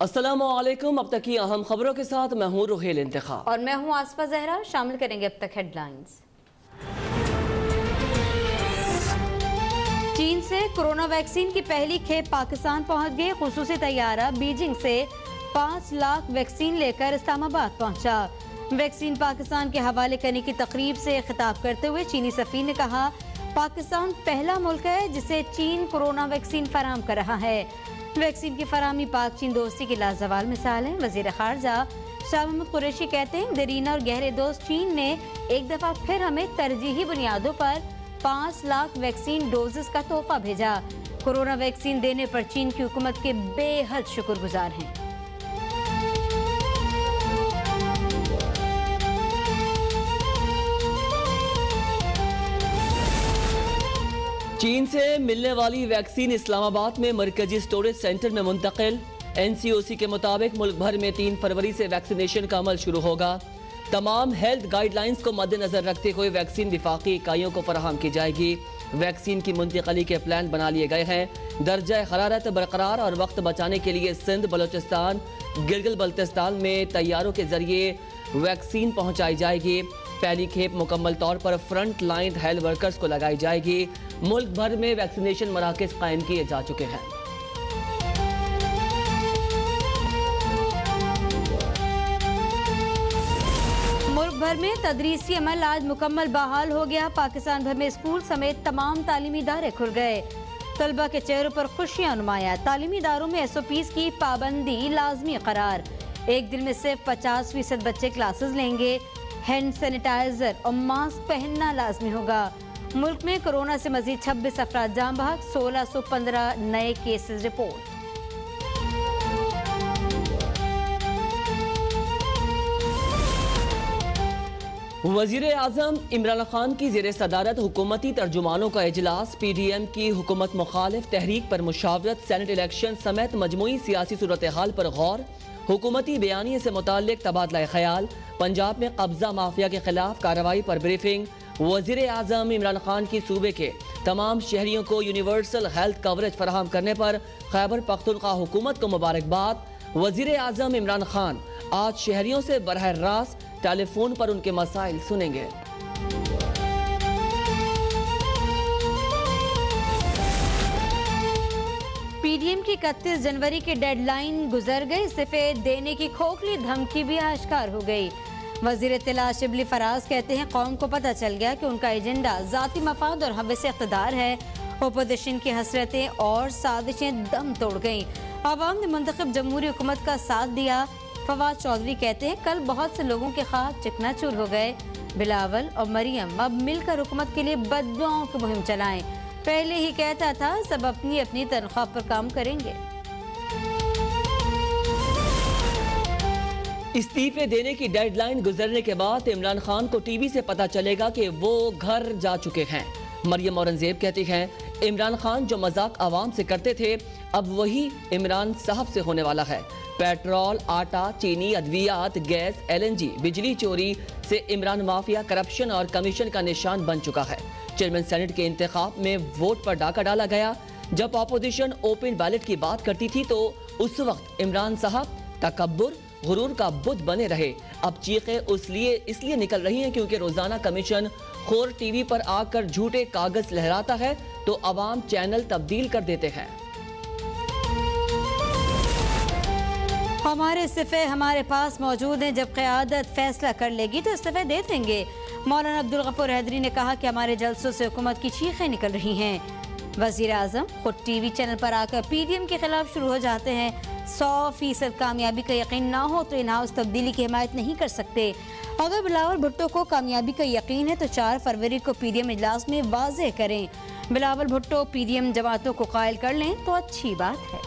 अस्सलामुअलैकुम। अब तक की अहम खबरों के साथ मैं हूँ रुहेल इंतखाब और मैं हूँ आसफा जहरा। शामिल करेंगे अब तक हेडलाइंस। चीन से कोरोना वैक्सीन की पहली खेप पाकिस्तान पहुंच गई। खुसूसी तैयारा बीजिंग से 5 लाख वैक्सीन लेकर इस्लामाबाद पहुंचा। वैक्सीन पाकिस्तान के हवाले करने की तकरीब से खिताब करते हुए चीनी सफीर ने कहा, पाकिस्तान पहला मुल्क है जिसे चीन कोरोना वैक्सीन फराहम कर रहा है। वैक्सीन की फराहमी पाक चीन दोस्ती की लाजवाल मिसाल है। वजीर खारजा शाह महमूद कुरैशी कहते हैं, देरीना और गहरे दोस्त चीन ने एक दफा फिर हमें तरजीही बुनियादों पर 5 लाख वैक्सीन डोजेस का तोहफा भेजा। कोरोना वैक्सीन देने पर चीन की हुकूमत के बेहद शुक्रगुजार हैं। चीन से मिलने वाली वैक्सीन इस्लामाबाद में मरकजी स्टोरेज सेंटर में मुंतकिल। NCOC के मुताबिक मुल्क भर में 3 फरवरी से वैक्सीनेशन का अमल शुरू होगा। तमाम हेल्थ गाइडलाइंस को मद्देनजर रखते हुए वैक्सीन विफाकी इकाइयों को फराहम की जाएगी। वैक्सीन की मुंतकली के प्लान बना लिए गए हैं। दर्जा हरारत बरकरार और वक्त बचाने के लिए सिंध, बलोचिस्तान, गिलगित बल्तिस्तान में तैयारों के जरिए वैक्सीन पहुंचाई जाएगी। पहली खेप मुकम्मल तौर पर फ्रंट लाइन हेल्थ वर्कर्स को लगाई जाएगी। मुल्क भर में वैक्सीनेशन मराकज कायम किए जा चुके हैं। मुल्क भर में तदरीसी अमल आज मुकम्मल बहाल हो गया। पाकिस्तान भर में स्कूल समेत तमाम तालीमी इदारे खुल गए। तलबा के चेहरों पर खुशियां नुमाया। तालीमी इदारों में SOPs की पाबंदी लाजमी करार। एक दिन में सिर्फ 50% बच्चे क्लासेस लेंगे। हैंड सैनिटाइजर और मास्क पहनना लाजमी होगा। मुल्क में कोरोना से मजीद 26 अफराद जान बहक, 1615 नए केसेस रिपोर्ट। वजीर आजम इमरान खान की ज़ेर सदारत हुकूमती तर्जुमानों का इजलास। PDM की हुकूमत मुखालिफ तहरीक पर मुशावरत, सेनेट इलेक्शन समेत मजमूई सियासी सूरत हाल पर गौर। हुकूमती बयानिए से मुताल्लिक तबादला ख्याल। पंजाब में कब्जा माफिया के खिलाफ कार्रवाई पर ब्रीफिंग। वजीर आजम इमरान खान की सूबे के तमाम शहरियों को यूनिवर्सल हेल्थ कवरेज फराहम करने पर खैबर पख्तूनख्वा हुकूमत को मुबारकबाद। वजीर आजम इमरान खान आज शहरियों से बरह रास्त टेलीफोन पर उनके मसाइल सुनेंगे। PDM की 31 जनवरी की डेडलाइन गुजर गई। इस्तीफे देने की खोखली धमकी भी आश्कार हो गई। वजीर इत्तला शिबली फराज कहते हैं, कौम को पता चल गया कि उनका एजेंडा जाती मफाद और हवस इख्तिदार है। अपोजिशन की हसरतें और साजिशें दम तोड़ गईं। अवाम ने मुंतखब जमहूरी हुकूमत का साथ दिया। फवाद चौधरी कहते हैं, कल बहुत से लोगों के ख्वाब चिकनाचूर हो गए। बिलावल और मरियम अब मिलकर हुकूमत के लिए बददुआओं की मुहिम चलाएं। पहले ही कहता था सब अपनी अपनी तनख्वाह पर काम करेंगे। इस्तीफे देने की डेडलाइन गुजरने के बाद इमरान खान को टीवी से पता चलेगा कि वो घर जा चुके हैं। मरियम औरंगजेब कहती हैं, इमरान खान जो मजाक आवाम से करते थे अब वही इमरान साहब से होने वाला है। पेट्रोल, आटा, चीनी, अद्वियात, गैस, LNG, बिजली चोरी से इमरान माफिया करप्शन और कमीशन का निशान बन चुका है। चेयरमैन सेनेट के इंतखाब में वोट पर डाका डाला गया। जब अपोजिशन ओपन बैलेट की बात करती थी तो उस वक्त इमरान साहब तकब्बुर, गुरूर का बुत बने रहे। अब चीखें इसलिए निकल रही हैं क्योंकि रोजाना कमीशन खोर टीवी पर आकर झूठे कागज लहराता है तो अवाम चैनल तब्दील कर देते हैं। हमारे इस्तीफे हमारे पास मौजूद हैं। जब क़यादत फैसला कर लेगी तो इस्तीफे दे देंगे। मौलाना अब्दुल गफूर हैदरी ने कहा कि हमारे जलसों से हुकूमत की चीखें निकल रही हैं। वजीर आजम खुद टीवी चैनल पर आकर PDM के खिलाफ शुरू हो जाते हैं। 100% कामयाबी का यकीन ना हो तो इन हाउस तब्दीली की हिमायत नहीं कर सकते। अगर बिलावल भुट्टो को कामयाबी का यकीन है तो 4 फरवरी को PDM इजलास में वाज़ेह करें। बिलावल भुट्टो PDM जमातों को कायल कर लें तो अच्छी बात है।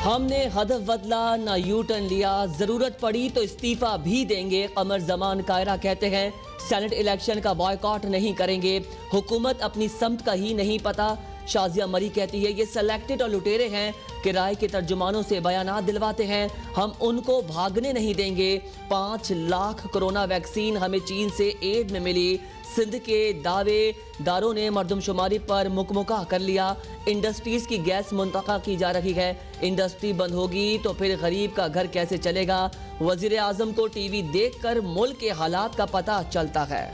हमने हदफ बदला ना यू टर्न लिया, जरूरत पड़ी तो इस्तीफा भी देंगे। कमर जमान कायरा कहते हैं, सेनेट इलेक्शन का बॉयकॉट नहीं करेंगे। हुकूमत अपनी समत का ही नहीं पता, शाजिया मरी कहती है ये सिलेक्टेड और लुटेरे हैं, किराए के तर्जुमानों से बयानात दिलवाते हैं, हम उनको भागने नहीं देंगे। 5 लाख कोरोना वैक्सीन हमें चीन से एड में मिली। सिंध के दावेदारों ने मरदमशुमारी पर मुकमुका कर लिया। इंडस्ट्रीज की गैस मुंतका की जा रही है, इंडस्ट्री बंद होगी तो फिर गरीब का घर कैसे चलेगा। वजीर आजम को टीवी देखकर मुल्क के हालात का पता चलता है।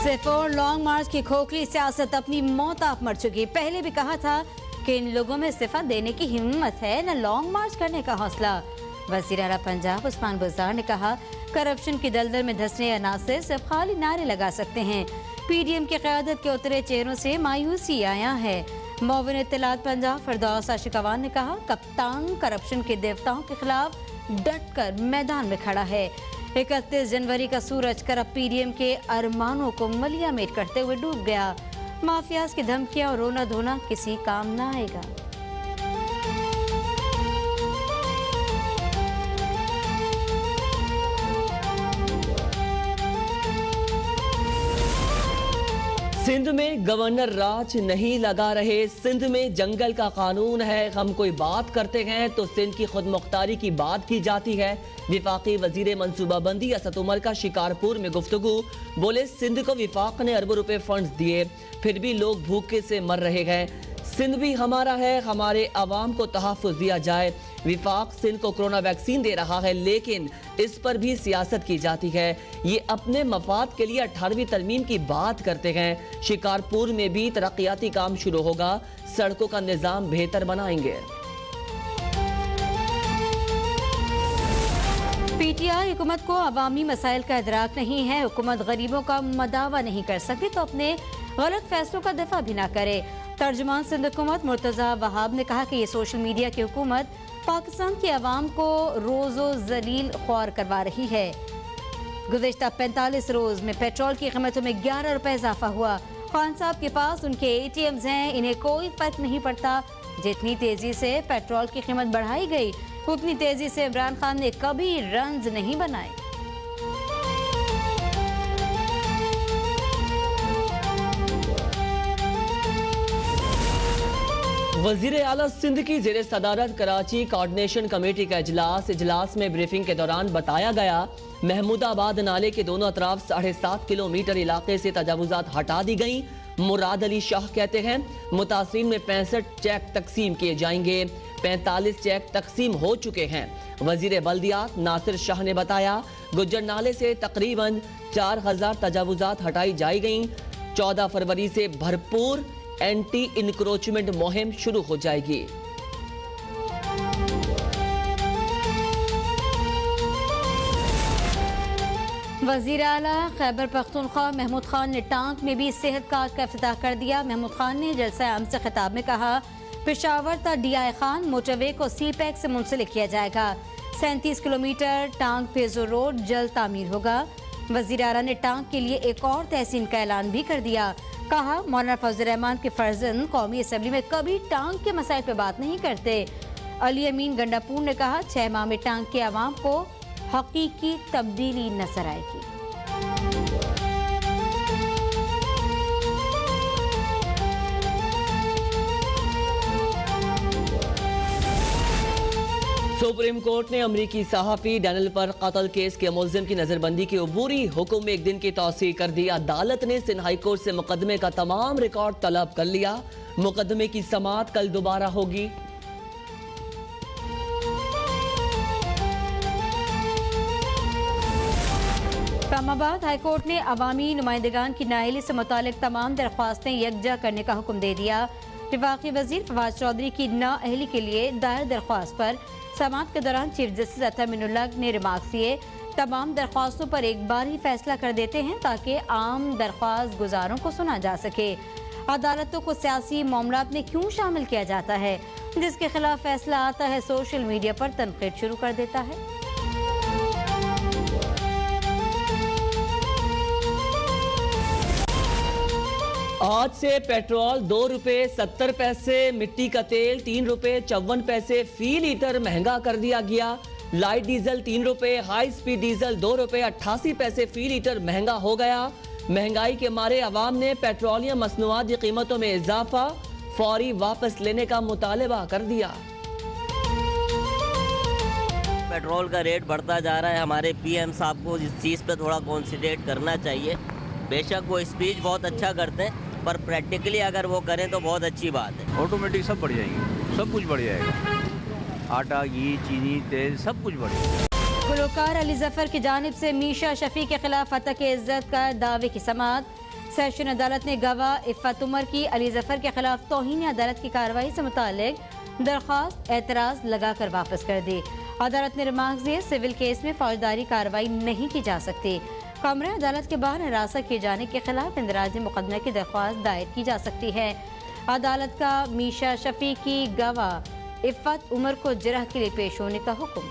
सिर्फ और लॉन्ग मार्च की खोखली सियासत अपनी मौत आप मर चुकी। पहले भी कहा था कि इन लोगों में इस्तीफा देने की हिम्मत है न लॉन्ग मार्च करने का हौसला। वज़ीर आला पंजाब उस्मान बुज़दार ने कहा करप्शन की दलदल में धंसने अनासिर सिर्फ खाली नारे लगा सकते हैं। पीडीएम की क़यादत के उतरे चेहरों से मायूसी आया है। मुआविन इत्तलात पंजाब फिरदौस आशिकवान ने कहा कप्तान करप्शन के देवताओं के खिलाफ डट कर मैदान में खड़ा है। 31 जनवरी का सूरज करब पीडीएम के अरमानों को मलिया मेट करते हुए डूब गया। माफियाज की धमकियां और रोना धोना किसी काम ना आएगा। सिंध में गवर्नर राज नहीं लगा रहे, सिंध में जंगल का कानून है। हम कोई बात करते हैं तो सिंध की खुद मुख्तारी की बात की जाती है। विफाकी वजीर मनसूबाबंदी असद उमर का शिकारपुर में गुफ्तगू, बोले सिंध को विफाक ने अरबों रुपए फंड्स दिए फिर भी लोग भूखे से मर रहे हैं। सिंध भी हमारा है, हमारे अवाम को तहफ़्फ़ुज़ दिया जाए। विफाक सिंध को कोरोना वैक्सीन दे रहा है लेकिन इस पर भी सियासत की जाती है। ये अपने मफाद के लिए 18वीं तरमीम की बात करते हैं। शिकारपुर में भी तरक्याती काम शुरू होगा, सड़कों का निज़ाम बेहतर बनाएंगे। पीटीआई हुकूमत को अवामी मसाइल का इदराक नहीं है। हुकूमत गरीबों का मदावा नहीं कर सकती तो अपने गलत फैसलों का दफा भी ना करे। तर्जुमान सिंध हुकूमत मुर्तज़ा वहाब ने कहा कि ये सोशल मीडिया की हुकूमत पाकिस्तान की आवाम को रोज़ो जलील ख्वार करवा रही है। गुज़िश्ता 45 रोज में पेट्रोल की कीमतों में 11 रुपए इजाफा हुआ। खान साहब के पास उनके ATMs हैं, इन्हें कोई फर्क नहीं पड़ता। जितनी तेजी से पेट्रोल की कीमत बढ़ाई गई उतनी तेजी से इमरान खान ने कभी रंज नहीं बनाए। वजीर आला सिंध की जेर सदारत कराची कोऑर्डिनेशन कमेटी का इजलास में ब्रीफिंग के दौरान बताया गया महमूदाबाद नाले के दोनों अतराफ 7.5 किलोमीटर इलाके से तजावुजात हटा दी गई। मुराद अली शाह कहते हैं मुतासरीन में 65 चेक तकसीम किए जाएंगे, 45 चेक तकसीम हो चुके हैं। वजीर बल्दियात नासिर शाह ने बताया गुज्जर नाले से तकरीबन 4000 तजावुजात हटाई जाई गई। 14 फरवरी से भरपूर एंटी इंक्रोचमेंट मुहिम शुरू हो जाएगी। वजीर आला खैबर पख्तूनख्वा महमूद खान ने टांग में भी सेहत कार्ड का इफ्तिताह कर दिया। महमूद खान ने जलसा आम से खिताब में कहा पेशावर तक DI खान मोटरवे को CPEC से मुंसलिक किया जाएगा। 37 किलोमीटर टांग पेजो रोड जल्द तामीर होगा। वजीर आला ने टांग के लिए एक और तहसीन का ऐलान भी कर दिया। कहा मौलाना फजल रहमान के फर्जंद कौमी असम्बली में कभी टांग के मसाइल पर बात नहीं करते। अली अमीन गंडापुर ने कहा 6 माह में टांग के अवाम को हकीकी तब्दीली नजर आएगी। सुप्रीम कोर्ट ने अमरीकी सहाफी डैनियल पर कत्ल केस के मुल्जिम की नजरबंदी के अबूरी हुक्म में 1 दिन की तौसीह कर दी। अदालत ने सिंध हाई कोर्ट से मुकदमे का तमाम रिकॉर्ड तलब कर लिया। मुकदमे की समाअत कल दोबारा होगी। इस्लामाबाद हाई कोर्ट ने अवामी नुमाइंदगान की नाअहली से मुतालिक तमाम दरख्वास्तें यकजा करने का हुक्म दे दिया। वफाकी वजीर फवाद चौधरी की नाअहली के लिए दायर दरख्वास्त पर समाअत के दौरान चीफ जस्टिस अता मिनुल्लाह ने रिमार्क्स दिए तमाम दरख्वास्तों पर एक बार ही फैसला कर देते हैं ताकि आम दरख्वास्त गुजारों को सुना जा सके। अदालतों को सियासी मामलात में क्यों शामिल किया जाता है? जिसके खिलाफ फैसला आता है सोशल मीडिया पर तनकीद शुरू कर देता है। आज से पेट्रोल 2 रुपए 70 पैसे, मिट्टी का तेल 3 रुपए 54 पैसे फी लीटर महंगा कर दिया गया। लाइट डीजल 3 रुपए, हाई स्पीड डीजल 2 रुपए 88 पैसे फी लीटर महंगा हो गया। महंगाई के मारे अवाम ने पेट्रोलियम मसनूआत की कीमतों में इजाफा फौरी वापस लेने का मुतालबा कर दिया। पेट्रोल का रेट बढ़ता जा रहा है। हमारे पीएम साहब को इस चीज़ पे थोड़ा कॉन्सेंट्रेट करना चाहिए। बेशक वो स्पीच बहुत अच्छा करते हैं, पर प्रैक्टिकली अगर वो करें तो बहुत अच्छी बात है। ऑटोमेटिक सब बढ़ जाएंगे, सब कुछ बढ़ जाएगा। आटा, घी, चीनी, तेल सब कुछ बढ़ जाएगा। गुलकार अली जफर की जानिब से मीशा शफी के खिलाफ हत्या की इज्जत का दावे की समाअत। सेशन अदालत ने गवाह इफ़त उमर की अली जफर के खिलाफ तौहीन अदालत की कार्रवाई से मुतालिक दरख्वास्त एतराज़ लगाकर वापस कर दी। अदालत ने रिमार्क दिए, सिविल केस में फौजदारी कार्रवाई नहीं की जा सकती। कमरे अदालत के बाहर हिरासत किए जाने के खिलाफ इंदराजी मुकदमे की दरख्वास्त दायर की जा सकती है। अदालत का मीशा शफी की गवाह इफ़त उमर को जिरह के लिए पेश होने का हुक्म।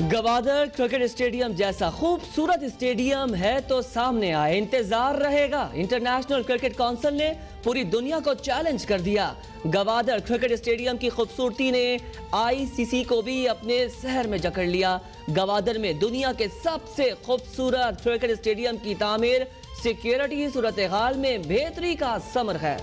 गवादर क्रिकेट स्टेडियम जैसा खूबसूरत स्टेडियम है तो सामने आए, इंतजार रहेगा। इंटरनेशनल क्रिकेट काउंसिल ने पूरी दुनिया को चैलेंज कर दिया। गवादर क्रिकेट स्टेडियम की खूबसूरती ने आईसीसी को भी अपने शहर में जकड़ लिया। गवादर में दुनिया के सबसे खूबसूरत क्रिकेट स्टेडियम की तामीर सिक्योरिटी सूरत हाल में बेहतरी का समर है।